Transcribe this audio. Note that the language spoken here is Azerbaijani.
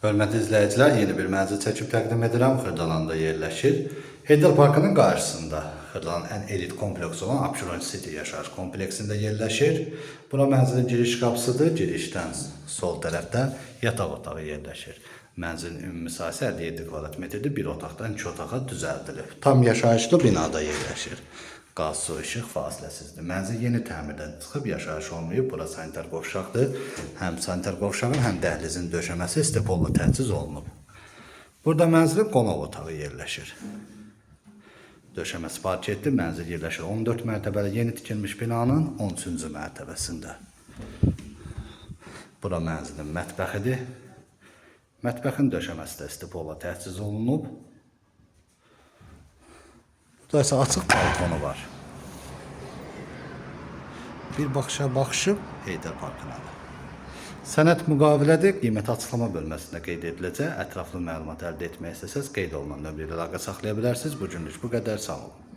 Hörmətli izləyicilər, yeni bir mənzil çəkib təqdim edirəm. Xırdalanda yerləşir. Heydər Parkının qarşısında Xırdalanın ən elit kompleksi olan Abşeron City yaşayış kompleksində yerləşir. Bura mənzilin giriş qapısıdır. Girişdən sol tərəfdə yataq otağı yerləşir. Mənzilin ümumi sahəsi 57 kvadrat metrdir. Bir otaqdan 2 otağa düzəldilib. Tam yaşayışlı binada yerləşir. Qaz, su, işıq fasiləsizdir. Mənzil yeni təmirdən çıxıb yaşayış olmayıb. Bura sanitar qovşaqdır. Həm sanitar qovşağın, həm dəhlizin döşəməsi stepolla təchiz olunub. Burada mənzilin qonaq otağı yerləşir. Döşəməsi parketli, mənzil yerləşir 14 mərtəbəli yeni tikilmiş binanın 13-cü mərtəbəsində. Bura mənzilin mətbəxidir. Mətbəxin döşəməsi də stepolla təchiz olunub. Burada isə açıq balkonu var. Bir baxışa baxışıb Heydər Parkınadır. Sənəd müqavilədir, qiyməti açıqlama bölməsində qeyd ediləcək. Ətraflı məlumat əldə etmək istəsəz qeyd olunan nömrə ilə əlaqə saxlaya bilərsiniz. Bu günlük bu qədər, sağ olun.